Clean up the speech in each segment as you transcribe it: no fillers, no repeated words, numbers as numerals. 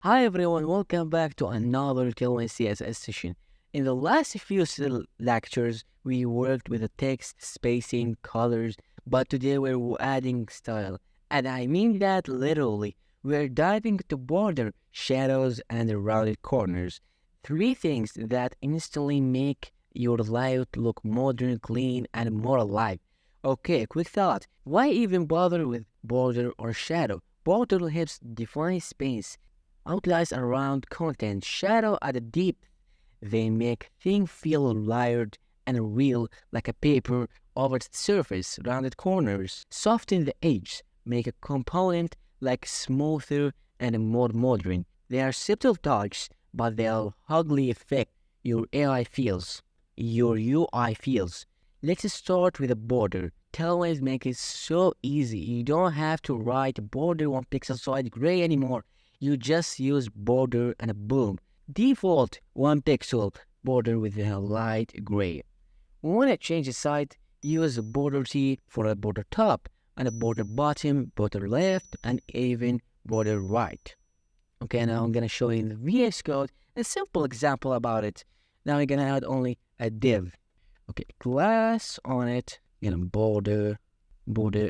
Hi everyone, welcome back to another Tailwind CSS session. In the last few lectures, we worked with the text, spacing, colors, but today we're adding style. And I mean that literally. We're diving into border, shadows, and rounded corners. Three things that instantly make your layout look modern, clean, and more alive. Okay, quick thought. Why even bother with border or shadow? Border helps define space, outlines around content, shadow at the deep. They make things feel layered and real, like a paper over the surface. Rounded corners soften the edges, make a component like smoother and more modern. They are subtle touches, but they'll hugly affect your AI feels, your UI feels. Let's start with a border. Tailwinds make it so easy. You don't have to write border 1 pixel side gray anymore. You just use border and boom. Default 1 pixel border with a light gray. When it changes side, use a border T for a border top and a border bottom, border left, and even border right. Okay, now I'm gonna show you in the VS Code a simple example about it. Now I'm gonna add only a div. Okay, class on it, border,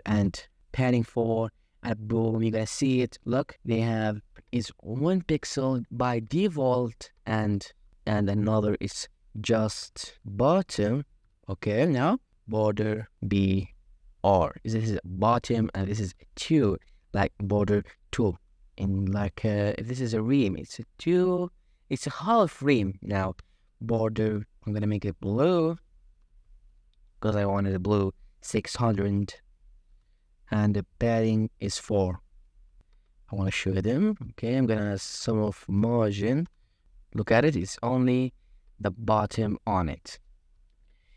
and padding 4, and boom, you're gonna see it. Look, they have is 1 pixel by default, and another is just bottom. Okay, now border BR. This is bottom, and this is 2, like border 2. And like if this is a ream, it's a 2. It's a half ream. Now border, I'm gonna make it blue because I wanted a blue 600, and the padding is 4. I want to show them. Okay, I'm gonna add some of margin. Look at it, it's only the bottom on it.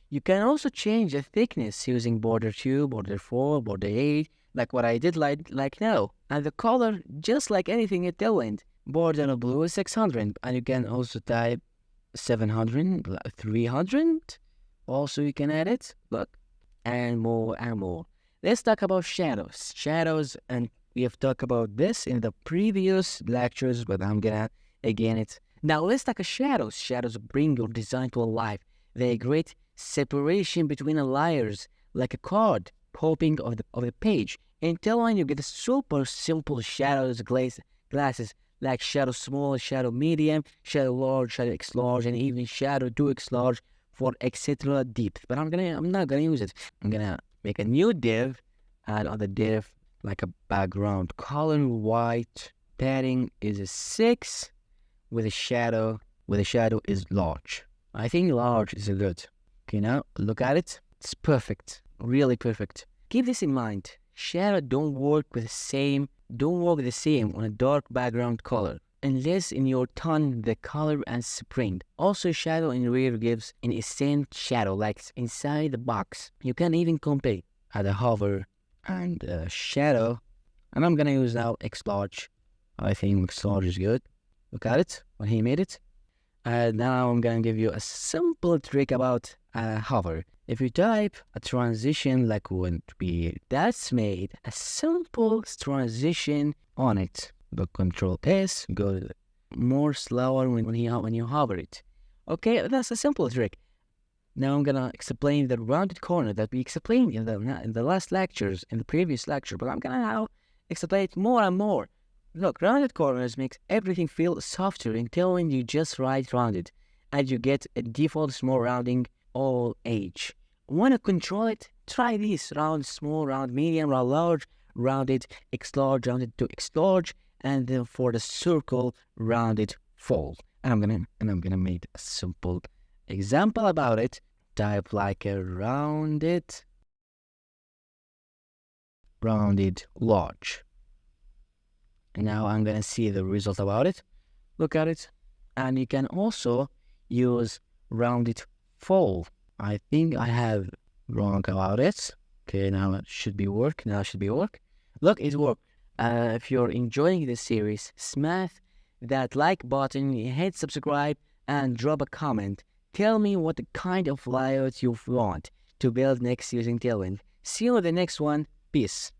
You can also change the thickness using border 2, border 4, border 8, like what I did like now. And the color, just like anything in Tailwind. Border blue is 600, and you can also type 700, 300. Also, you can add it, look, and more and more. Let's talk about shadows. Shadows, and we have talked about this in the previous lectures, but I'm gonna again it. Now let's talk about shadows. Shadows bring your design to life. They create separation between the layers, like a card popping of the page. In Tailwind, you get a super simple shadows glasses, like shadow small, shadow medium, shadow large, shadow X large, and even shadow 2X large for etc. deep. But I'm not gonna use it. I'm gonna make a new div, and on the div like a background color white, padding is a 6 with a shadow is large. I think large is good. Okay, now look at it. It's perfect, really perfect. Keep this in mind. Shadow don't work the same on a dark background color, unless in your tone the color and spring. Also, shadow in rear gives an instant shadow, like inside the box. You can even compare at a hover and shadow. And I'm gonna use now X large. I think X large is good. Look at it when he made it. And now I'm gonna give you a simple trick about hover. If you type a transition like that's made a simple transition on it. The Control S, go more slower when you hover it. Okay, that's a simple trick. Now I'm gonna explain the rounded corner that we explained in the last lectures, in the previous lecture, but I'm gonna now explain it more and more. Look, rounded corners makes everything feel softer until when you just write rounded, and you get a default small rounding all age. Want to control it? Try this: round, small, round, medium, round, large, rounded, X large, rounded to X large, and then for the circle, rounded full. And I'm gonna make a simple example about it. Type like a rounded large. And now I'm gonna see the result about it. Look at it. And you can also use rounded full. I think I have wrong about it. Okay, now it should be work. Look, it worked. If you're enjoying this series, smash that like button, hit subscribe, and drop a comment. Tell me what kind of layout you want to build next using Tailwind. See you in the next one. Peace.